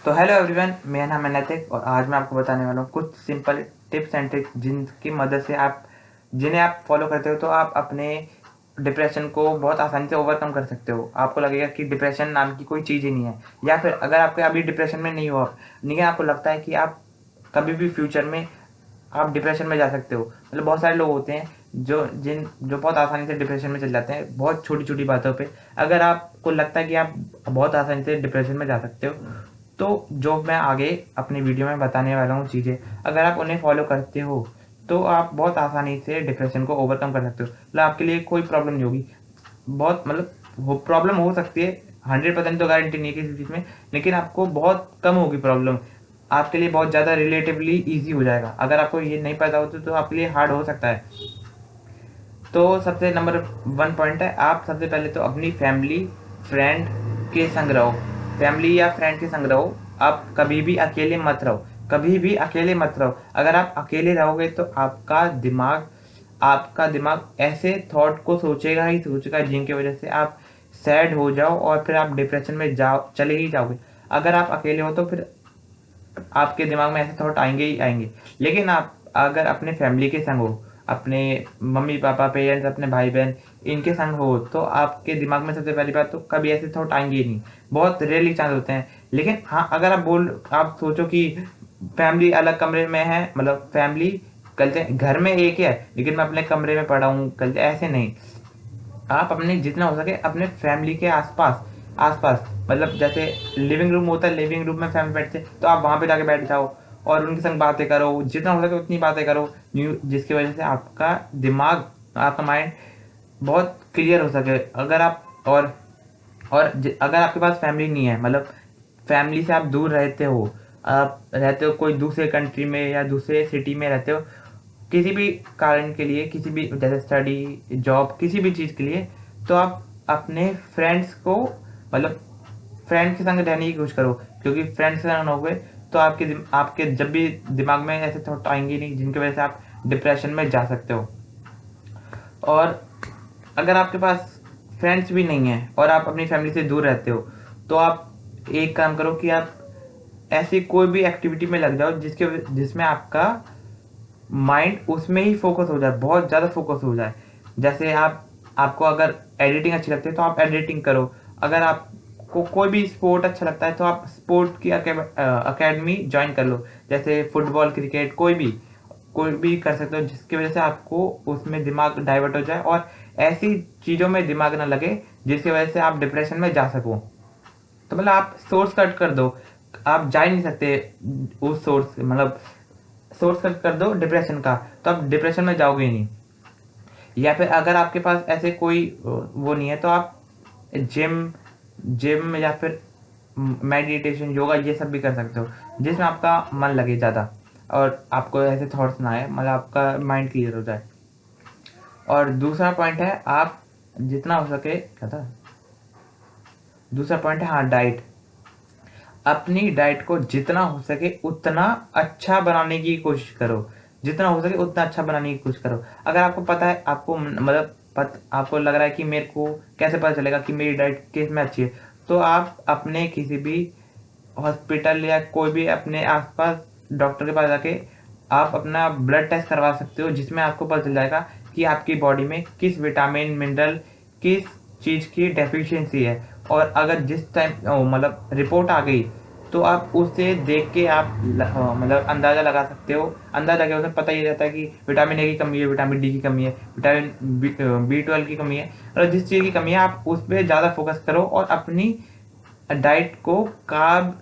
तो hello everyone, मेरा नाम है नैतिक और आज मैं आपको बताने वाला हूँ कुछ सिंपल टिप्स एंड ट्रिक्स जिनकी मदद से जिन्हें आप फॉलो करते हो तो आप अपने डिप्रेशन को बहुत आसानी से ओवरकम कर सकते हो। आपको लगेगा कि डिप्रेशन नाम की कोई चीज़ ही नहीं है, या फिर अगर आपके अभी डिप्रेशन में नहीं हो आप, लेकिन आपको लगता है कि आप कभी भी फ्यूचर में आप डिप्रेशन में जा सकते हो। मतलब बहुत सारे लोग होते हैं जो बहुत आसानी से डिप्रेशन में चले जाते हैं बहुत छोटी छोटी बातों पे। अगर आपको लगता है कि आप बहुत आसानी से डिप्रेशन में जा सकते हो, तो जो मैं आगे अपनी वीडियो में बताने वाला हूँ चीज़ें, अगर आप उन्हें फॉलो करते हो तो आप बहुत आसानी से डिप्रेशन को ओवरकम कर सकते हो। मतलब आपके लिए कोई प्रॉब्लम नहीं होगी। बहुत मतलब प्रॉब्लम हो सकती है, 100% तो गारंटी नहीं है किसी चीज़ में, लेकिन आपको बहुत कम होगी प्रॉब्लम। आपके लिए बहुत ज़्यादा रिलेटिवली ईजी हो जाएगा। अगर आपको ये नहीं पता होता तो आपके लिए हार्ड हो सकता है। तो सबसे नंबर 1 पॉइंट है, आप सबसे पहले तो अपनी फैमिली फ्रेंड के संग रहो। फैमिली या फ्रेंड के संग रहो। आप कभी भी अकेले मत रहो, कभी भी अकेले मत रहो। अगर आप अकेले रहोगे तो आपका दिमाग ऐसे थॉट को सोचेगा ही सोचेगा जिनकी वजह से आप सैड हो जाओ और फिर आप डिप्रेशन में जाओ, चले ही जाओगे। अगर आप अकेले हो तो फिर आपके दिमाग में ऐसे थॉट आएंगे ही आएंगे। लेकिन आप अगर अपने फैमिली के संग हो, अपने मम्मी पापा पेरेंट्स, अपने भाई बहन, इनके संग हो, तो आपके दिमाग में सबसे पहली बात तो कभी ऐसे थॉट आएंगे ही नहीं। बहुत रेयरली चांस होते हैं। लेकिन हाँ, अगर आप सोचो कि फैमिली अलग कमरे में है, मतलब फैमिली कल घर में एक ही है लेकिन मैं अपने कमरे में पड़ा हूँ, कल ऐसे नहीं। आप अपने जितना हो सके अपने फैमिली के आसपास आसपास मतलब जैसे लिविंग रूम होता है, लिविंग रूम में फैमिली बैठते हैं तो आप वहाँ पे जाके बैठ जाओ और उनके संग बातें करो, जितना हो सके उतनी बातें करो, न्यू जिसकी वजह से आपका दिमाग, आपका माइंड बहुत क्लियर हो सके। अगर आप अगर आपके पास फैमिली नहीं है, मतलब फैमिली से आप दूर रहते हो, आप रहते हो कोई दूसरे कंट्री में या दूसरे सिटी में रहते हो किसी भी कारण के लिए, किसी भी जैसे स्टडी, जॉब, किसी भी चीज़ के लिए, तो आप अपने फ्रेंड्स को, मतलब फ्रेंड के संग रहने की कोशिश करो। क्योंकि फ्रेंड्स के संग रहोगे तो आपके जब भी दिमाग में ऐसे थॉट आएंगे नहीं जिनकी वजह से आप डिप्रेशन में जा सकते हो। और अगर आपके पास फ्रेंड्स भी नहीं है और आप अपनी फैमिली से दूर रहते हो, तो आप एक काम करो कि आप ऐसी कोई भी एक्टिविटी में लग जाओ जिसमें आपका माइंड उसमें ही फोकस हो जाए, बहुत ज़्यादा फोकस हो जाए। जैसे आपको अगर एडिटिंग अच्छी लगती है तो आप एडिटिंग करो। अगर आपको कोई भी स्पोर्ट अच्छा लगता है तो आप स्पोर्ट की अकेडमी ज्वाइन कर लो। जैसे फुटबॉल, क्रिकेट, कोई भी कर सकते हो जिसकी वजह से आपको उसमें दिमाग डाइवर्ट हो जाए और ऐसी चीज़ों में दिमाग ना लगे जिसकी वजह से आप डिप्रेशन में जा सको। तो मतलब आप सोर्स कट कर दो। आप जा ही नहीं सकते उस सोर्स कट कर दो डिप्रेशन का, तो आप डिप्रेशन में जाओगे ही नहीं। या फिर अगर आपके पास ऐसे कोई वो नहीं है तो आप जिम जिम या फिर मेडिटेशन, योगा, ये सब भी कर सकते हो जिसमें आपका मन लगे ज़्यादा और आपको ऐसे थॉट्स ना आए, मतलब आपका माइंड क्लियर हो जाए। और दूसरा पॉइंट है, आप जितना हो सके, क्या था दूसरा पॉइंट है, हाँ, डाइट। अपनी डाइट को जितना हो सके उतना अच्छा बनाने की कोशिश करो। जितना हो सके उतना अच्छा बनाने की कोशिश करो। अगर आपको पता है, आपको लग रहा है कि मेरे को कैसे पता चलेगा कि मेरी डाइट किस में अच्छी है, तो आप अपने किसी भी हॉस्पिटल या कोई भी अपने आसपास डॉक्टर के पास जाके आप अपना ब्लड टेस्ट करवा सकते हो, जिसमें आपको पता चल जाएगा कि आपकी बॉडी में किस विटामिन, मिनरल, किस चीज़ की डेफिशिएंसी है। और अगर जिस टाइम मतलब रिपोर्ट आ गई तो आप उससे देख के मतलब अंदाज़ा लगा सकते हो। अंदाज़ा क्या, उसे पता ही रहता है कि विटामिन ए की कमी है, विटामिन डी की कमी है, विटामिन B12 की कमी है। और जिस चीज़ की कमी है आप उस पर ज़्यादा फोकस करो और अपनी डाइट को कार्ब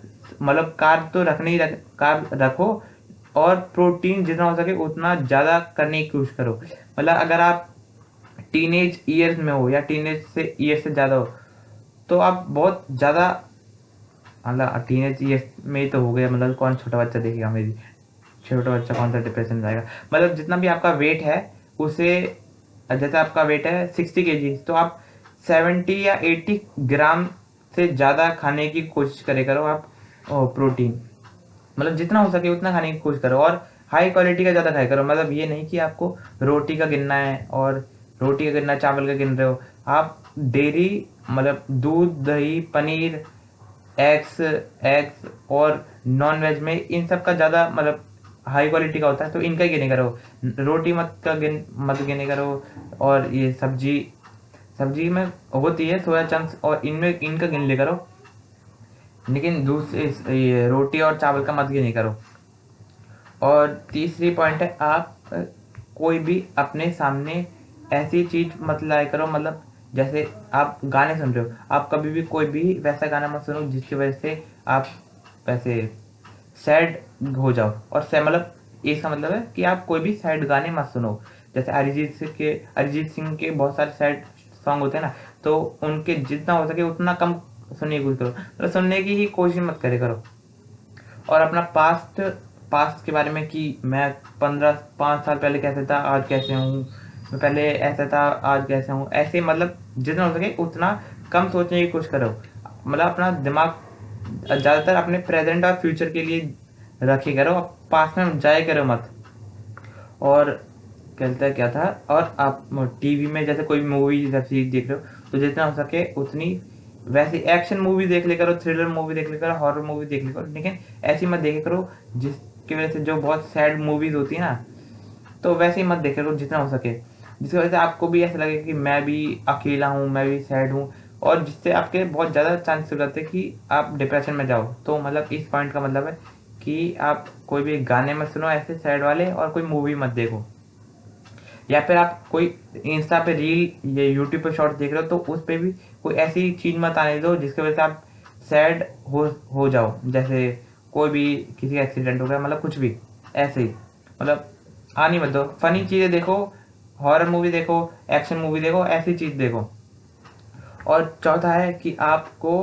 तो कार्ब रखो और प्रोटीन जितना हो सके उतना ज़्यादा करने की कोशिश करो। मतलब अगर आप टीनेज ईयर्स में हो या टीनेज से ईयर से ज़्यादा हो तो आप बहुत ज़्यादा, मतलब टीनेज ईयर्स में ही तो हो गया, मतलब कौन छोटा बच्चा देखेगा मेरी, छोटा बच्चा कौन सा डिप्रेशन में जाएगा। मतलब जितना भी आपका वेट है उसे, जैसे आपका वेट है 60 kg, तो आप 70 या 80 ग्राम से ज़्यादा खाने की कोशिश करे करो आप प्रोटीन। मतलब जितना हो सके उतना खाने की कोशिश करो और हाई क्वालिटी का ज़्यादा खाया करो। मतलब ये नहीं कि आपको रोटी का गिनना है और रोटी का गिनना, चावल का गिन रहे हो। आप डेयरी, मतलब दूध, दही, पनीर, एग्स एग्स और नॉन वेज में इन सब का ज़्यादा मतलब हाई क्वालिटी का होता है, तो इनका ही गिने करो। रोटी मत गिने करो। और ये सब्जी में होती है सोया चंक्स, और इनमें इनका गिन ले करो, लेकिन दूसरे ये रोटी और चावल का मत गिने करो। और तीसरी पॉइंट है, आप कोई भी अपने सामने ऐसी चीज मत लाया करो, मतलब जैसे आप गाने सुन रहे हो, आप कभी भी कोई भी वैसा गाना मत सुनो जिसकी वजह से आप वैसे सैड हो जाओ। और मतलब इसका मतलब है कि आप कोई भी सैड गाने मत सुनो। जैसे अरिजीत सिंह के बहुत सारे सैड सॉन्ग होते हैं ना, तो उनके जितना हो सके उतना कम सुनने की कोशिश करो, मतलब सुनने की ही कोशिश मत करे करो। और अपना पास्ट के बारे में कि मैं 5 साल पहले कैसे था, आज कैसे हूँ, मैं पहले ऐसा था आज कैसे हूँ, ऐसे मतलब जितना हो सके उतना कम सोचने की कोशिश करो। मतलब अपना दिमाग ज़्यादातर अपने प्रेजेंट और फ्यूचर के लिए रखे करो, पास्ट में जाए करो मत। और कहता क्या था, और आप टीवी में जैसे कोई मूवी वेब सीरीज देख रहे हो, तो जितना हो सके उतनी वैसे एक्शन मूवी देख ले करो, थ्रिलर मूवी देख ले करो, हॉरर मूवी देख ले करो, लेकिन ऐसी मत देखे करो जिसकी वजह से जो बहुत सैड मूवीज होती है ना, तो वैसे ही मत देखे करो जितना हो सके, जिसकी वजह से आपको भी ऐसा लगे कि मैं भी अकेला हूँ, मैं भी सैड हूँ, और जिससे आपके बहुत ज़्यादा चांसेस हो जाते हैं कि आप डिप्रेशन में जाओ। तो मतलब इस पॉइंट का मतलब है कि आप कोई भी गाने मत सुनो ऐसे सैड वाले, और कोई मूवी मत देखो। या फिर आप कोई इंस्टा पे रील या यूट्यूब पे शॉर्ट देख रहे हो, तो उस पे भी कोई ऐसी चीज मत आने दो जिसकी वजह से आप सैड हो जाओ। जैसे कोई भी किसी का एक्सीडेंट हो गया, मतलब कुछ भी ऐसे ही, मतलब आनी मत दो। फनी चीजें देखो, हॉरर मूवी देखो, एक्शन मूवी देखो, ऐसी चीज देखो। और चौथा है कि आपको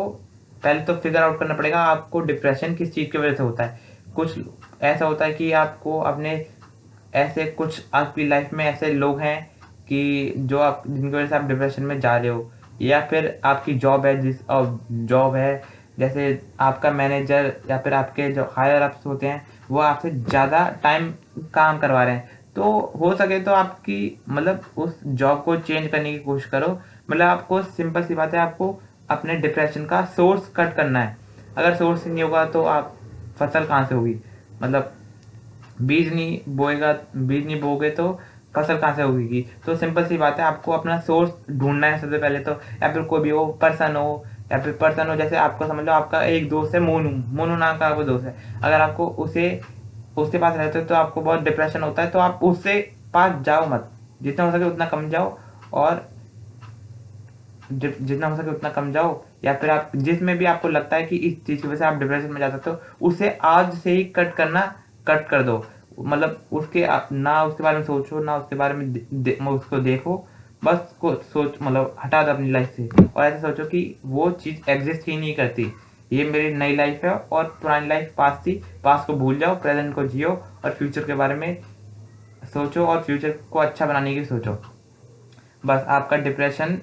पहले तो फिगर आउट करना पड़ेगा आपको डिप्रेशन किस चीज़ की वजह से होता है। कुछ ऐसा होता है कि आपको अपने ऐसे कुछ आपकी लाइफ में ऐसे लोग हैं कि जो आप जिनकी वजह से आप डिप्रेशन में जा रहे हो, या फिर आपकी जॉब है जॉब है, जैसे आपका मैनेजर या फिर आपके जो हायर अप्स होते हैं वो आपसे ज़्यादा टाइम काम करवा रहे हैं, तो हो सके तो आपकी मतलब उस जॉब को चेंज करने की कोशिश करो। मतलब आपको सिंपल सी बात है, आपको अपने डिप्रेशन का सोर्स कट करना है। अगर सोर्स नहीं होगा तो आप फसल कहाँ से होगी, मतलब बीज नहीं बोगे तो फसल कहाँ से होगी। तो सिंपल सी बात है, आपको अपना सोर्स ढूंढना है सबसे पहले तो। या फिर कोई भी हो, पर्सन हो, जैसे आपको समझ लो आपका एक दोस्त है मोनू, मोनू नाम का आपको दोस्त है। अगर आपको उसके पास रहते हो तो आपको बहुत डिप्रेशन होता है, तो आप उससे पास जाओ मत, जितना हो सके उतना कम जाओ। और जितना हो सके उतना कम जाओ। या फिर आप जिसमें भी आपको लगता है कि इस चीज़ की वजह से आप डिप्रेशन में जा सकते हो, उसे आज से ही कट कर दो। मतलब ना उसके बारे में सोचो, ना उसके बारे में उसको देखो, बस को सोच मतलब हटा दो अपनी लाइफ से। और ऐसे सोचो कि वो चीज़ एग्जिस्ट ही नहीं करती, ये मेरी नई लाइफ है, और पुरानी लाइफ पास थी, पास को भूल जाओ, प्रेजेंट को जियो, और फ्यूचर के बारे में सोचो, और फ्यूचर को अच्छा बनाने की सोचो। बस आपका डिप्रेशन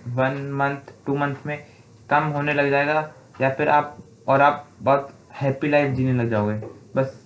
1 मंथ 2 मंथ में कम होने लग जाएगा। या फिर आप बहुत हैप्पी लाइफ जीने लग जाओगे। बस